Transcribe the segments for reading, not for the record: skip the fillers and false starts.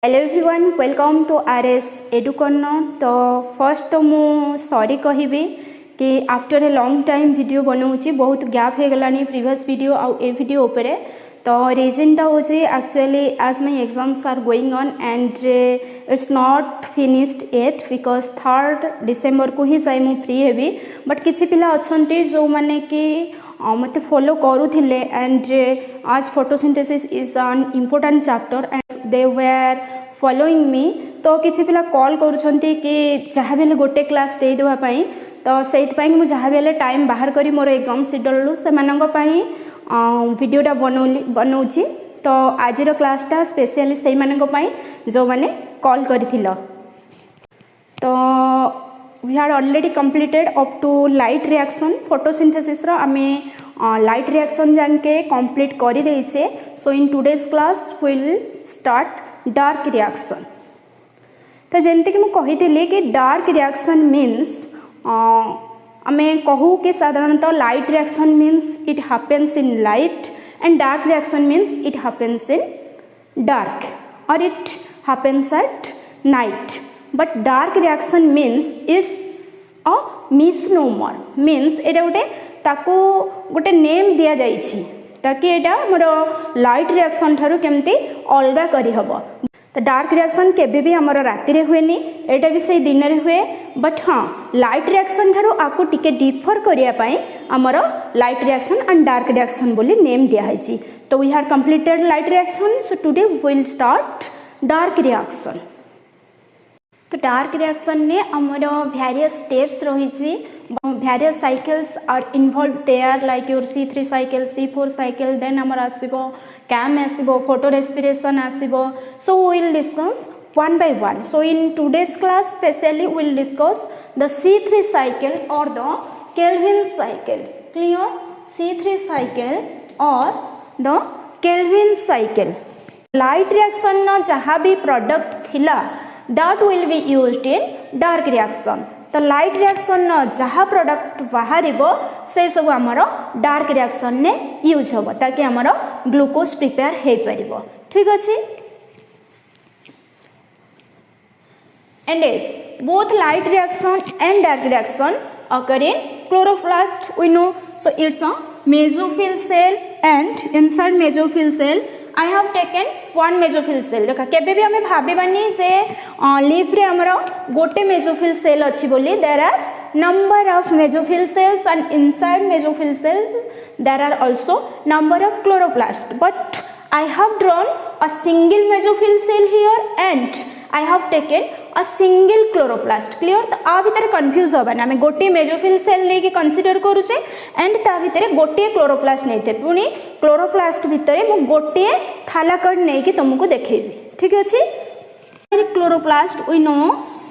Hello everyone welcome to RS Educorner. तो first तो मु सॉरी कहबी कि after a long time video बनाऊँगी बहुत गैप हो गलानी प्रीवियस वीडियो आउ ए वीडियो उपरे। तो रीजनटा हूँ actually as my exams are going on and it's not finished at because 3rd December को ही जाए मु फ्री हेबी। बट किसी पिला अच्छे जो मैंने कि मत फॉलो करूले एंड आज photosynthesis is an important chapter and they were following me. तो किसी पिला कॉल करुँचे कि जहाँ भी गोटे क्लास दे देवाई तो से मुझे जहाँ भी टाइम बाहर करी मोर एग्जाम शेड्यूल से वीडियोटा बनाऊँगी। तो आज क्लासटा स्पेशली से जो मैंने कॉल कर तो we had already completed up to light reaction photosynthesis आमे लाइट रिएक्शन जाके कंप्लीट कर देचे। So in today's class will start dark reaction. तो जमती कि मुझे कि डार्क रिएक्शन मीन्स आमे कहू कि साधारणतः light reaction means it happens in light and dark reaction means it happens in dark और it happens at night. But dark reaction means it's a misnomer means एटा गोटे नेम दिया जाइछि ताकि एटा मोर लाइट रिएक्शन ठारू केमती अलगा करी हबो। तो डार्क रिएक्शन केबे भी हमर राति रे हुएनी एटा भी से दिन रे हुए। बट हाँ लाइट रिएक्शन ठारू आको टिके डिफर करिया पई हमर light reaction and dark reaction बोली नेम दिया है। तो we have completed light reaction. So today we will start dark reaction. तो डार्क रिएक्शन ने आमर वेरियस स्टेप्स रही various cycles are involve there like your C3 cycle C4 cycle then आमर आसीबो कैम आसीबो फोटो रेस्पिरेशन आसीबो। So we will discuss one by one. So in today's class specially we will discuss the C3 cycle और the Calvin cycle. Clear? C3 cycle और the Calvin cycle. Light reaction न जहाँ भी product थिला that will be used in dark reaction। तो light reaction न जहाँ product बाहर से सब आमर डार्क रिएक्शन ने यूज हम ताकि आमर ग्लूकोज प्रिपेयर हो पार। ठीक अच्छे and yes both light reaction and dark reaction occur in chloroplast we know। so it's a mesophyll cell and inside mesophyll cell I have taken one mesophyll cell। देखा केबे भी हमें भाबिबानी जे लीफ रे हमरो गोटे mesophyll cell अछि बोली there are number of mesophyll cells and inside mesophyll cell there are also number of chloroplast। but I have drawn a single mesophyll cell here and I have taken a single chloroplast। Clear? तो आ भितर confuse होबा ना। हमें गोटे mesophyll cell लेके consider करूचे and ता भितर गोटे क्लोरोप्लास्ट नैते पुनी क्लोरोप्लास्ट भितर मु गोटे थालाकॉइड नै कि तुमको देखेबी। ठीक अछि? Chloroplast we know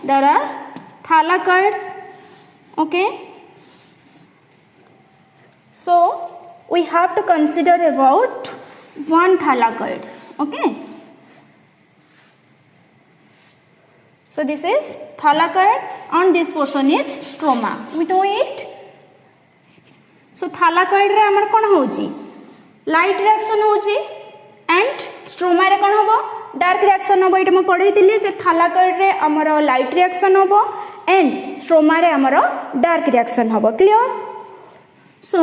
there are thylakoids. Okay so we have to consider about one thylakoid। okay so this is thylakoid and this portion is stroma we know it। so thylakoid रे हमर कोन होची लाइट रिएक्शन होची and stroma रे कोन होबो dark reaction होबो। एटा म पढैतिली जे thylakoid रे हमर लाइट रिएक्शन होबो एंड स्ट्रोमा रे हमर डार्क रिएक्शन होबो। Clear? so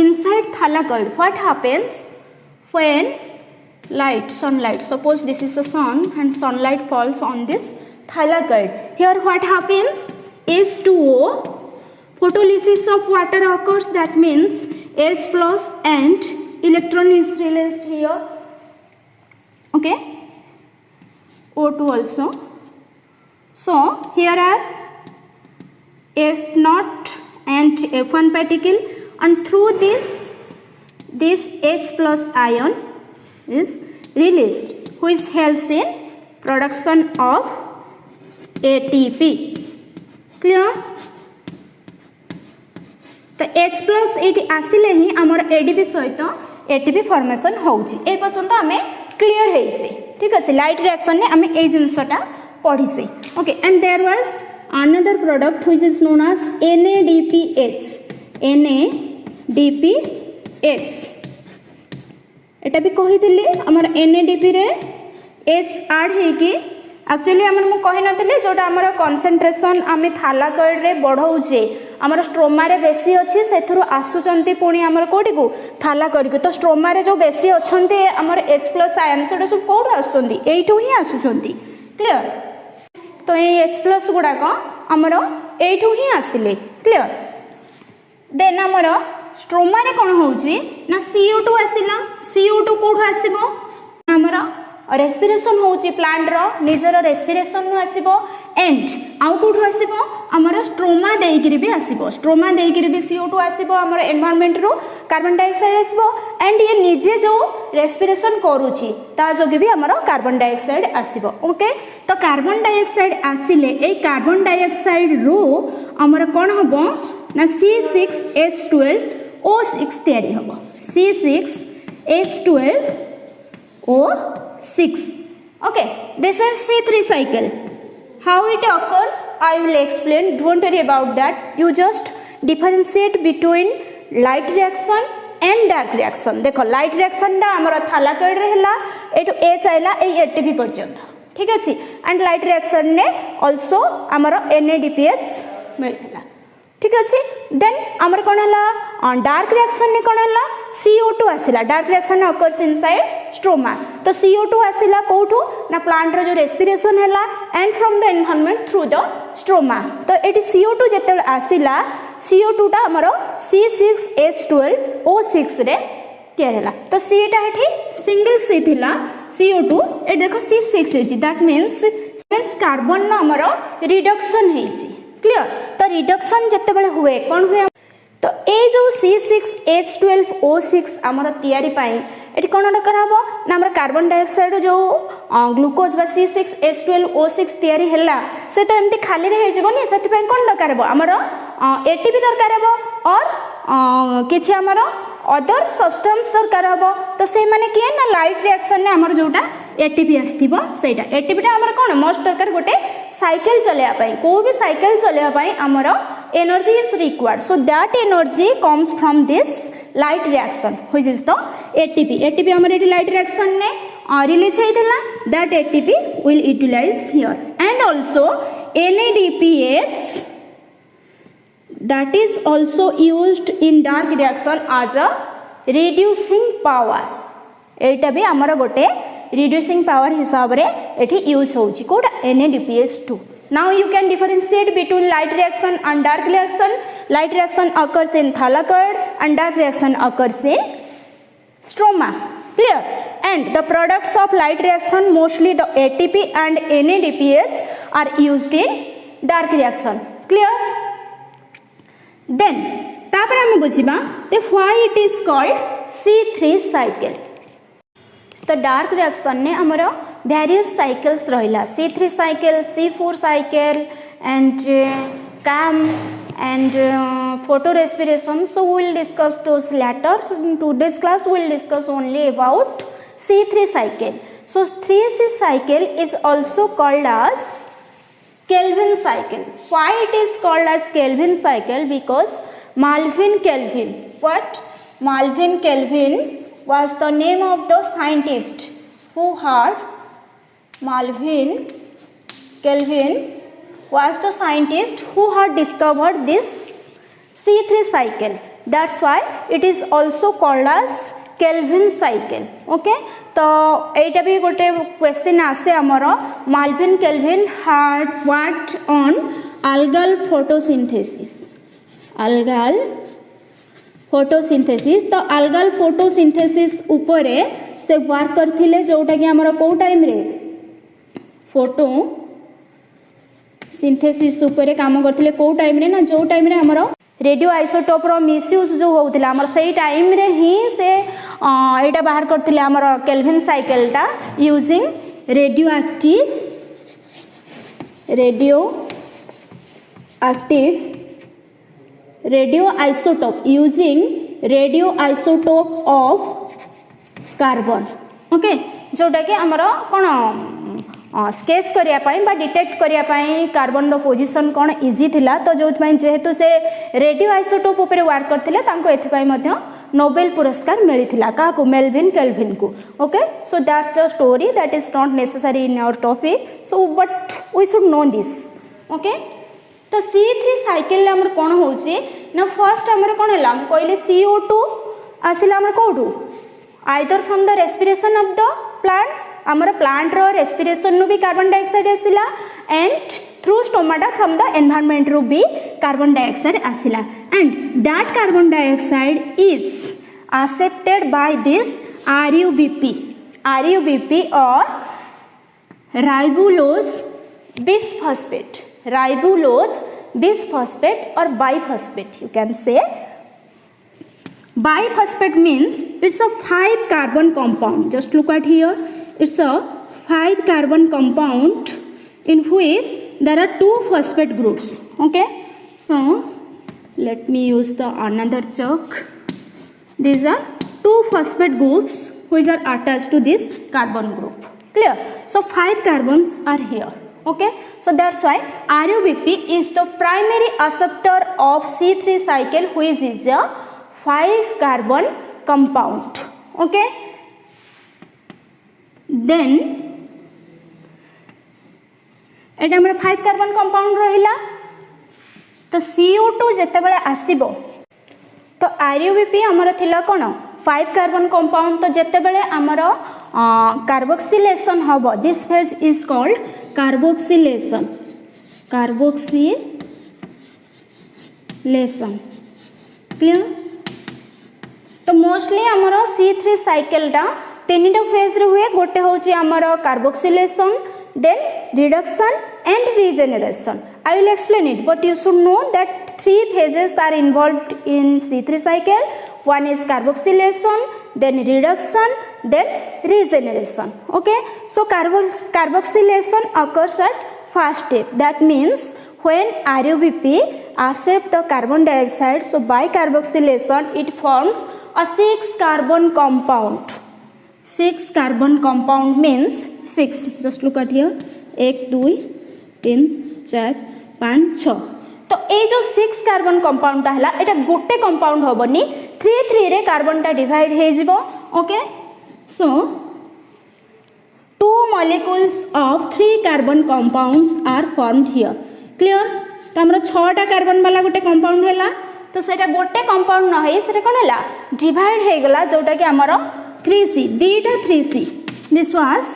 inside thylakoid what happens when light sunlight suppose this is the sun and sunlight falls on this thylakoid here what happens H2O photolysis of water occurs that means H plus and electron is released here। okay O2 also। so here are F0 and F1 particle and through this H plus ion is released which helps in production of ATP। clear? तो H plus eighty आसिले ही आमर ADP सहित ATP formation होउची। ए पर्यंत हमें clear हेइছে। ठीक अछि? Light reaction ने हमें ए जिंसटा पढिছে। Okay and there was another product which is known as NADPH। NADPH एटा भी कही दिली हमर NADP रे H add हेकी एक्चुअली आम कही नी जोटा आम कनसेंट्रेशन आम थालाकॉइड रे बढ़ाऊे आमर स्ट्रोमा रे बेसी अच्छी से आसुचंती पुणी आमर कोटी को थालाकॉइड को तो स्ट्रोमा रे जो बेसी अच्छे आमर H+ आयन से सब कौट आसुचंती एठू ही आसुचंती क्लियर तो ये H+ गुड़ाक आमर एठू ही आसिले क्लियर देन आमर स्ट्रोमा रे कौन होउची ना CO2 आसिला CO2 कौट आसीबो आमर रेस्पिरेशन होउची प्लांट रो निजर रेस्पिरेशन नु आसीबो एंड आउ कोठु आसीबो हमर स्ट्रोमा देइकरी भी आसीबो स्ट्रोमा देइकरी भी CO2 आसीबो हमर एनवायरनमेंट रो कार्बन डाइऑक्साइड आसीबो एंड ये निजे जो रेस्पिरेशन करूची ता जोगे भी हमर कार्बन डाइऑक्साइड आसीबो ओके तो कार्बन डाइऑक्साइड आसिले ए कार्बन डाइऑक्साइड रो हमर कोन हबो ना C6H12O6 तयारी हबो C6H12O6 okay this is C3 cycle how it occurs I will explain don't worry about that you just differentiate between light reaction and dark reaction देखो light reaction दा हमर थालाकॉइड रे हला एटू H आइला ए ATP पर्यंत ठीक अछि and light reaction ने also हमर NADPH मिलला ठीक अछि देन हमर कोन हला डार्क रिएक्शन ने कोन हला CO2 आसिला dark reaction occurs inside stroma तो CO2 आसिला कोठू ना प्लांट रो जो रेस्पिरेशन हला and from the environment through the stroma तो एटी CO2 जेते आसिला CO2 टा हमर C6H12O6 रे तयार हला तो C टा एठी सिंगल C थिला CO2 ए देखो C6 hazy that means carbon ना हमर रिडक्शन हेजी क्लियर तो रिडक्शन जिते बड़े हुए कौन हुए तो ये जो C6H12O6 आमर तैयारी पाई एटी कौन दरकार हम ना आमर कार्बन डाइऑक्साइड जो ग्लूकोज बा C6H12O6 तैयारी हैला से तो एमती खाली रे हेजबनी सेति पई कौन दरकार हम आमर ATP दरकार हम और किछि आमर अदर सब्सटेंस दरकार हम तो से माने किए ना लाइट रिएक्शन ने आमर जोटा ATP आस्थिबो सेटा ATP टा आमर कोन मोस्ट दरकार गोटे साइकिल चलेया पाई को भी साइकिल चलेया पाई आमर energy is required so that energy comes from this light reaction which is the ATP आमर एटी लाइट रिएक्शन ने रिलीज हेइथला that ATP will utilize here and also NADPH that is also used in dark reaction as a reducing power एटा भी हमर गोटे reducing power हिसाब रे एठी यूज होउची code NADPH2 now you can differentiate between light reaction and dark reaction light reaction occurs in thylakoid and dark reaction occurs in stroma clear and the products of light reaction mostly the ATP and NADPH are used in dark reaction clear then तापर हम बुझिबा ते why it is called C3 cycle तो dark reaction ने हमरो various cycles रहिला C3 cycle C4 cycle and CAM and photo respiration so we will discuss those later so in today's class we will discuss only about C3 cycle so 3C cycle is also called as Kelvin cycle. Why it is called as Kelvin cycle? Because Melvin Kelvin. What? Melvin Kelvin was the name of the scientist who had Melvin Kelvin was the scientist who had discovered this C3 cycle. That's why it is also called as Kelvin cycle. Okay? तो एटा भी गोटे question आसे हमरो माल्विन kelvin had worked on algal photosynthesis तो algal photosynthesis उपरे से work करथिले जोटा कि हमरो को टाइम रे फोटो सिंथेसिस उपरे काम करथिले को टाइम रे ना जो टाइम रे हमरो रेडियो आइसोटोप रो मिसयूज जो होउतिला हमर सही टाइम रे ही से एटा बाहर करथिले हमर केल्विन साइकिल टा using radio isotope using radio isotope of carbon okay जोटा कि हमर कोन स्केच करिया पाई बा डिटेक्ट करिया पाई कार्बन रो पोजीशन कोन इजी थिला तो जोथ पई जेहेतु से रेडियो आइसोटोप ऊपर वर्क करथिले तांको एथि पई मध्य नोबेल पुरस्कार मिलता क्या को मेलविन केल्विन को okay so that's the story that is not necessary in our topic so but we should know this okay तो C3 साइकिल आमर कौन होची ना फर्स्ट आमर कौन है कहले CO2 आसिला आमर कोठू either from the respiration of the plants आमर प्लांट रो रेस्पिरेशन नु भी कार्बन डाइऑक्साइड आसिला and through stomata from the environment रू भी कार्बन डाइऑक्साइड आसिला and that carbon dioxide is accepted by this RUBP or ribulose bisphosphate or biphosphate you can say. Biphosphate means it's a 5 carbon compound. Just look at here, it's a 5 carbon compound in which there are 2 phosphate groups. Okay, so let me use the another chalk. These are 2 phosphate groups which are attached to this carbon group. Clear? So 5 carbons are here. Okay, so that's why RUBP is the primary acceptor of C3 cycle which is a 5 carbon compound. Okay, then एटा हमर 5 carbon compound रहिला तो CO2 जेतेबेले आसीबो तो RUBP हमर थिला कोन 5 carbon compound तो जेतेबेले हमर carboxylation हबो this phase is called carboxylation clear तो मोस्टली हमर C3 साइकिल टा तीनटा फेज रे हुए गोटे होची हमर carboxylation then reduction and regeneration. I will explain it, but you should know that 3 phases are involved in C3 cycle. One is carboxylation, then reduction, then regeneration. Okay, so carboxylation occurs at first step. That means when RUBP accepts the carbon dioxide, so by carboxylation it forms a 6 carbon compound. 6 carbon compound means 6. Just look at here 1 2 3 4 5 6 तो ए जो 6 carbon compound हला एटा गोटे compound होबनी 3 3 रे carbon टा divide हे जिवो okay so 2 molecules of 3 carbon compounds are formed here. Clear? तो हमर 6 टा कार्बन वाला गोटे कंपाउंड हला तो सेटा गोटे कंपाउंड न है सेटा कोन हला डिवाइड हे गला जोटा कि हमर 3C दीटा 3C this was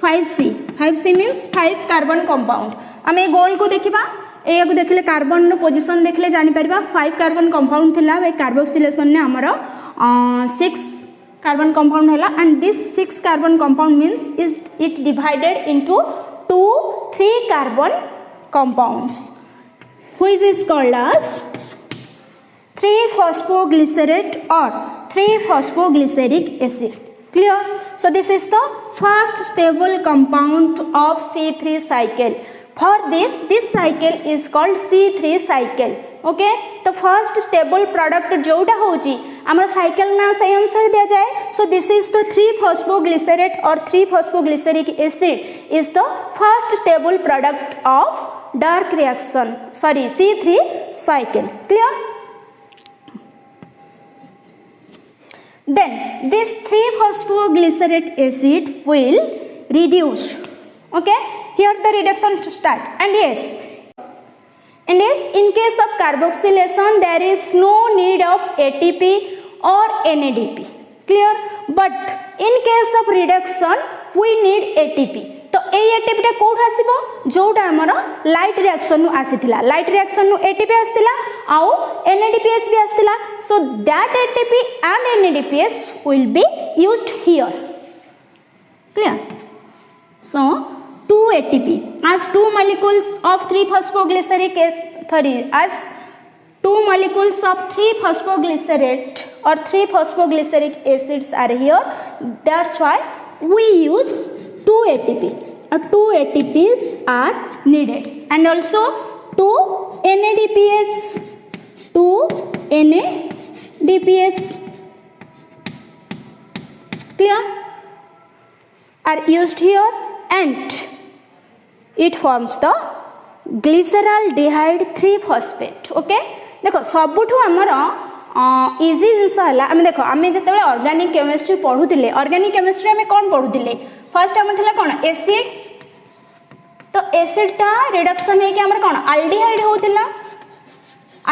5C means 5 carbon compound. आमे गोल को देखिबा ए को देखले कार्बन रो पोजीशन देखले जानि परबा 5 कार्बन कंपाउंड थिला ए कार्बोक्सिलेशन ने हमरो 6 कार्बन कंपाउंड हला and this 6 carbon compound means is it divided into 2 3 carbon compounds which is called as 3-phosphoglycerate or 3-phosphoglyceric acid. Clear? So this is the first stable compound of C3 cycle. For this cycle is called C3 cycle. Okay, the first stable product जोटा होची हमर cycle ना सही answer दिया जाए. So this is the 3-phosphoglycerate or 3-phosphoglyceric acid is the first stable product of dark reaction. Sorry, C3 cycle. Clear? Then this 3-phosphoglycerate acid will reduce. Okay, here the reduction start and yes in case of carboxylation there is no need of ATP or NADP. Clear? But in case of reduction we need ATP. तो ए ATP टा कोठ आसीबो जोटा हमर light reaction नु आसीथिला light reaction नु ATP आसीथिला आउ NADPH भी आसीथिला so that ATP and NADPH will be used here. Clear? So 2 ATP as 2 molecules of 3-phosphoglyceric as 2 molecules of 3-phosphoglycerate or 3-phosphoglyceric acids are here. That's why we use 2 ATP. 2 ATPs are needed and also 2 NADPH. 2 NADPH. Clear? Are used here and it forms the glyceraldehyde 3-phosphate. Okay? देखो सबुठु हमर easy जिनस है आम देख आम जो organic chemistry पढ़ुले organic chemistry आम कौन पढ़ुले first आम था कौन एसिड तो एसिडटा रिडक्शन है कि आमर कौन अल्डिहाइड होता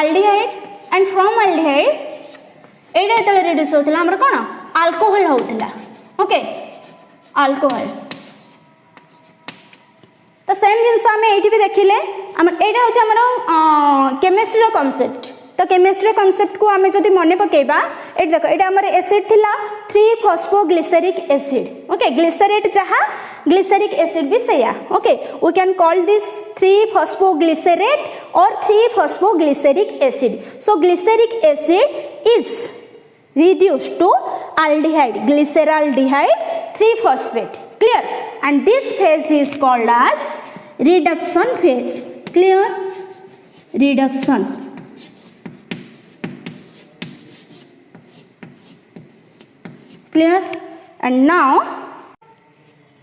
अल्डिहाइड एंड फ्रॉम अल्डिहाइड एटा जो रिड्यूस होता आमर कौन अल्कोहल होता ओके अल्कोहल तो सेम जिनस आम ये भी देखिले यहाँ हूँ केमिस्ट्री कॉन्सेप्ट तो केमिस्ट्री कॉन्सेप्ट को आम जब मन पकेबा ये देख ये आम एसिड थिला 3-फॉस्फोग्लिसरिक एसिड ओके ग्लिसरेट जहाँ ग्लिसरिक एसिड भी सैया okay we can call this three phosphoglycerate और three phosphoglyceric acid so glyceric acid is reduced to aldehyde glyceraldehyde 3-phosphate clear and this phase is called as reduction phase clear reduction clear and now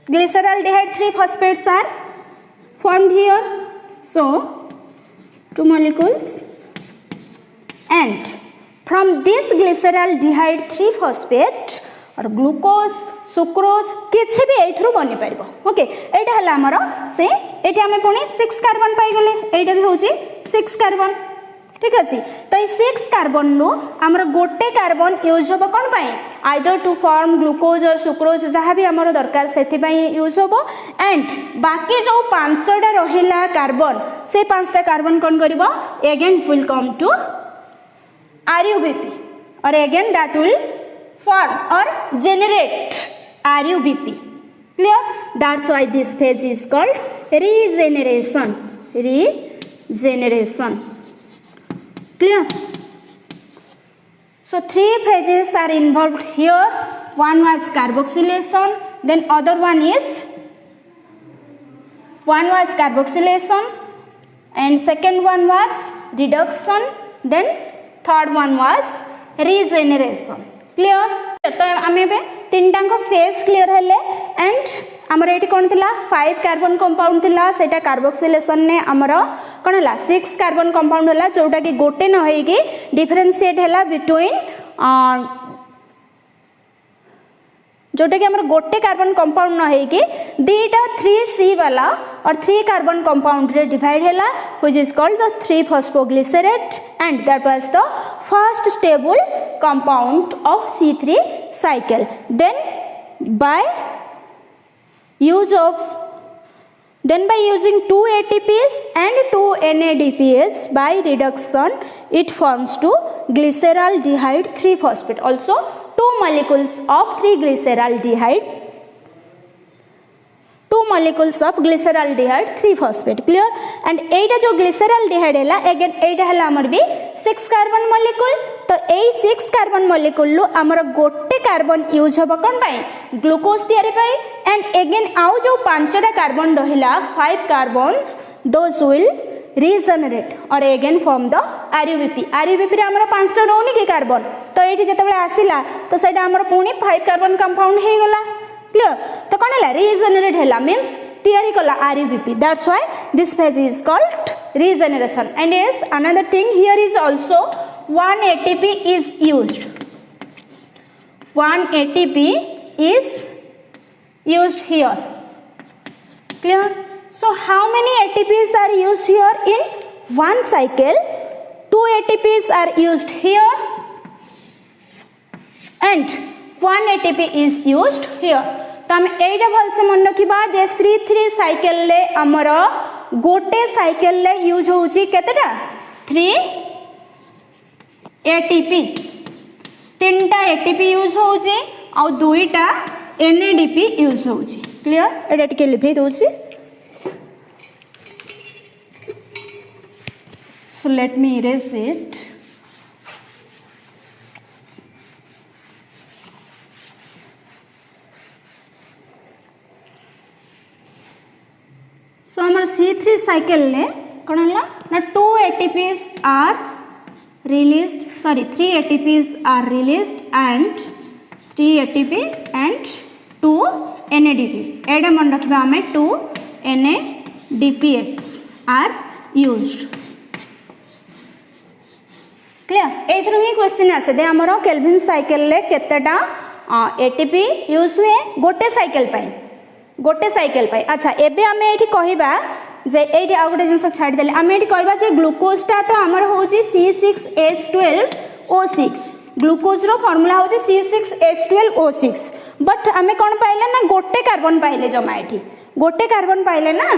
glyceraldehyde 3-phosphates are formed here so 2 molecules and from this glyceraldehyde 3-phosphate और glucose sucrose किसी भी एथरू बनी पार okay एटा हला हमर से eighty हमें पुणी 6 carbon पाई गले एटा भी होची 6 कार्बन ठीक अछि तो 6 कार्बन नो हमर गोटे कार्बन यूज होबो कोन पई आइदर टू फॉर्म ग्लूकोज और सुक्रोज जहाँ भी हमर दरकार सेथि पई यूज होबो एंड बाकी जो 5टा रहिला कार्बन से 5टा कार्बन कोन करबो again will come to RUBP or again that will form or generate RUBP clear that's why this phase is called regeneration clear so 3 phases are involved here one was carboxylation then other one was carboxylation and second one was reduction then third one was regeneration clear तो आमे बे तीनटा को phase clear हेले and हमर eighty कोन थिला 5 carbon compound थिला सेटा carboxylation ने हमर कोन हला 6 कार्बन कंपाउंड हला जोटा कि गोटे न होई कि डिफरेंशिएट हला बिटवीन जोटा कि हमर गोटे कार्बन कंपाउंड न होई कि दीटा 3C वाला और 3 कार्बन कंपाउंड रे डिवाइड हला which is called the 3-phosphoglycerate and that was the first stable compound of C3 cycle then by using 2 ATPs and 2 NADPS by reduction it forms to glyceraldehyde 3-phosphate also 2 molecules of 3-glyceraldehyde 3-phosphate clear and एटा जो glyceraldehyde हैला again एटा हैला हमर भी 6 carbon molecule तो ए 6 carbon molecule लो हमर गोटे carbon use होबो कोन पाई glucose तयारी पाई एंड अगेन आउ जो 5टा कार्बन रहिला 5 कार्बन्स दोस विल regenerate और अगेन फॉर्म द RUBP रे हमर 5टा रहउनी के कार्बन तो एठी जेतेबेले आसीला तो सेटा हमर पुनी 5 कार्बन कंपाउंड हे गेला क्लियर तो कोन हैला रीजनरेट हैला मींस तयारी कला RUBP that's why this phase is called regeneration and yes another thing here is also 1 ATP is used 1 ATP is used here clear so how many ATPs are used here in one cycle 2 ATPs are used here and 1 ATP is used here तो हम एटा भल से मन रखिबा जे 3 cycle ले हमर गोटे cycle ले use होउची केतेटा 3 ATP 3टा ATP यूज होउची आ 2टा NADP यूज होउची क्लियर एटा टिके लिखै दोउची so let me erase it so हमर C3 साइकिल ले कोन हला ना 2 ATPs are released sorry 3 ATPs are released and 3 ATP and 2 NADP एडा मन रखबा हमें 2 NADPH are used क्लियर एथरो ही क्वेश्चन आसे दे हमरो केल्विन साइकिल ले केतेटा एटीपी यूज हुए गोटे साइकिल पाई अच्छा एबे आमे एठी कहिबा जे एठी आ गोटे जिंस छाडी देले आमे एठी कहिबा जे ग्लूकोज ता तो हमर होची C6H12O6 ग्लूकोज रो फार्मूला होची C6H12O6 बट आमे कोन पाइले ना गोटे कार्बन पाइले जमा एठी गोटे कार्बन पाइले ना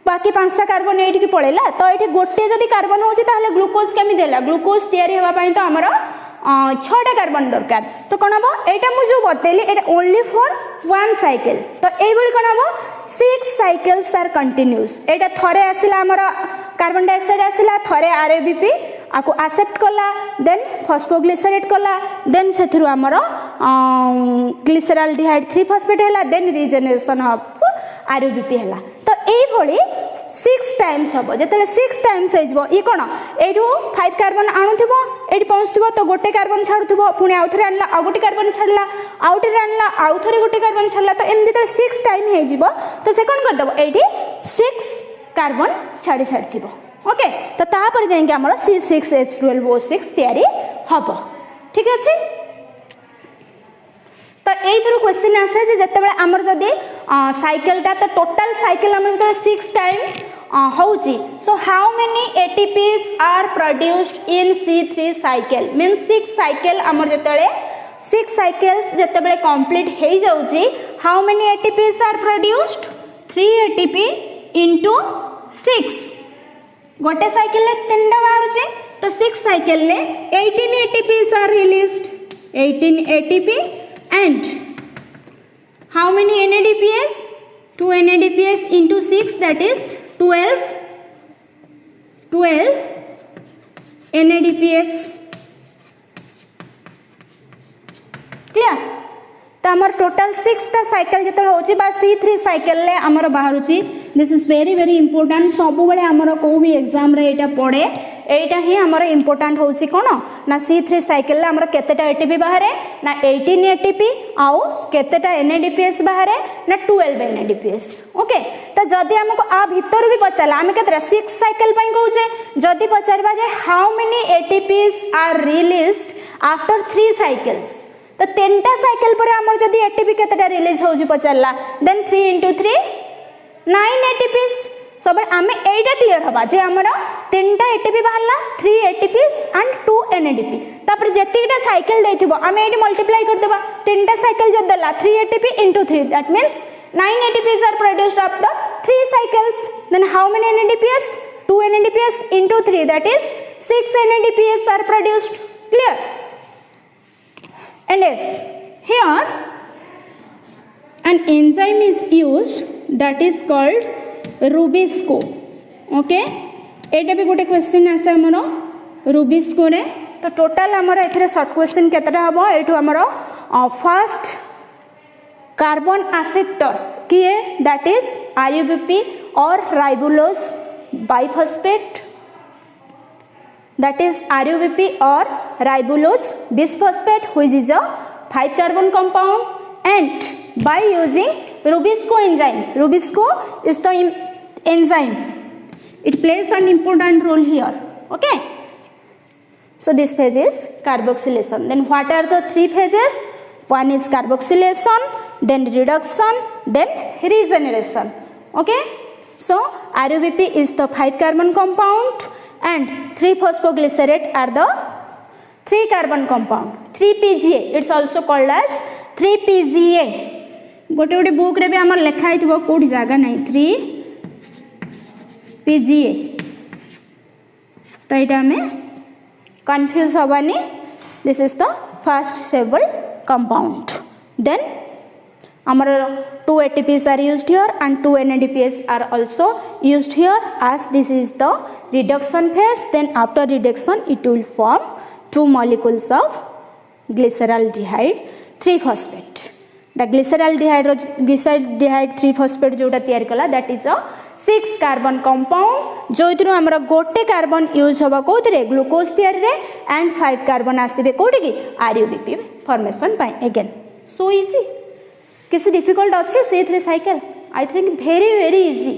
बाकी पांचटा कार्बन एठी की पळेला तो एठी गोटे जदी कार्बन होची ताले ग्लूकोज केमि देला ग्लूकोज तयारी हेबा पई तो हमर 6टा कार्बन दरकार तो कोन हबो एटा मु जो बतेली एटा ओनली फॉर वन साइकिल तो एई बळी कोन हबो 6 साइकिल्स आर कंटीन्यूअस एटा थरे आसिला हमर कार्बन डाइऑक्साइड आसिला थरे आरएबीपी आको एक्सेप्ट कला देन फॉस्फोग्लिसरेट कला देन सेथुरु हमर ग्लिसरल्डिहाइड 3 फॉस्फेट हैला देन रीजनरेशन ऑफ आरएबीपी हैला तो एई भली 6 टाइम्स हम जो 6 टाइम्स हो कौन यू 5 कार्बन आणुव ये पहुँचुव तो गोटे कार्बन छाड़ुव पुणी आउ थे आनला आउ गोटे कार्बन छाड़ा आउ थे आनला आउ थे गोटे कार्बन छाड़ा तो एमती जो 6 टाइम हो तो से कौन करदेव ये 6 कार्बन छाड़ी सारी ओके तो तापर जाइए आम C6H12O6 तैयारी हम ठीक अच्छे तो यही क्वेश्चन आसे जे जते बेले हमर जदी साइकिलटा तो टोटल साइकिल हमर जते 6 टाइम होउची so how many ATPs are produced in C3 cycle means 6 cycle हमर जते 6 साइकिल्स जते बेले कंप्लीट हे जाउची how many ATPs are produced 3 ATP into 6 गोटे साइकिल ले 3टा बाहरुची तो 6 साइकिल ले 18 ATPs are released 18 ATP and how many NADPS 2 NADPS into 6 that is 12 NADPS clear तो आमर टोटल 6टा साइकिल जते होची बा C3 साइकिल ले आमर बाहरुची this is very very important सब बेले आमर को भी एग्जाम रे एटा पड़े एटा ही आमर इंपोर्टेंट होची कोन ना C3 साइकिल ले आमर केतेटा एटीपी बाहरे ना 18 एटीपी आउ केतेटा NADPS बाहरे ना 12 NADPS ओके तो जदी हमको आ भीतर भी पचाला हम केतरा 6 साइकिल पई कहूचे जदी पचारबा जे how many ATPs are released after 3 cycles तो 3टा साइकिल पर हमर जदी एटीपी केतेटा रिलीज होउची पचारला देन 3 into 3 9 एटीपीज सब आमे एटा क्लियर हबा जे हमर 3टा एटीपी बाहरला 3 एटीपीज एंड 2 NADP तापर जेतिटा साइकिल देथिबो आमे एटी मल्टीप्लाई कर देबा 3टा साइकिल जद देला 3 ATP into 3 that means 9 ATPs are produced after 3 cycles then how many NADPS 2 NADPS into 3 that is 6 NADPS are produced clear and yes here an enzyme is used that is called Rubisco okay एटा भी गोटे question आसे हमरो Rubisco रे तो total हमरो एथरे short question केतटा हबो एठो हमरो first carbon acceptor किए that is RUBP or ribulose biphosphate that is RUBP or ribulose bisphosphate which is a 5 carbon compound and by using Rubisco enzyme. Rubisco is the enzyme. It plays an important role here. Okay. So this phase is carboxylation. Then what are the 3 phases? One is carboxylation, then reduction, then regeneration. Okay. So RUBP is the 5 carbon compound and 3 phosphoglycerate are the 3 carbon compound. 3PGA. It's also called as 3PGA. गोटे गोटे book रे भी हमर लिखाई थबो कोठी जागा नहीं 3PGA तो एटा में कंफ्यूज होबानी this is the first stable compound then our 2 ATPs are used here and 2 NADPS are also used here as this is the reduction phase then after reduction it will form 2 molecules of glyceraldehyde 3 phosphate the glyceraldehyde 3 phosphate जोटा तैयार कला that is a 6 carbon compound जो इतरो हमरा गोटे carbon use होबा कोथरे glucose तैयार रे एंड 5 कार्बन आसीबे कोठी की RUBP फॉर्मेशन पाए अगेन सो इजी किसी डिफिकल्ट अच्छे C3 cycle I think very very easy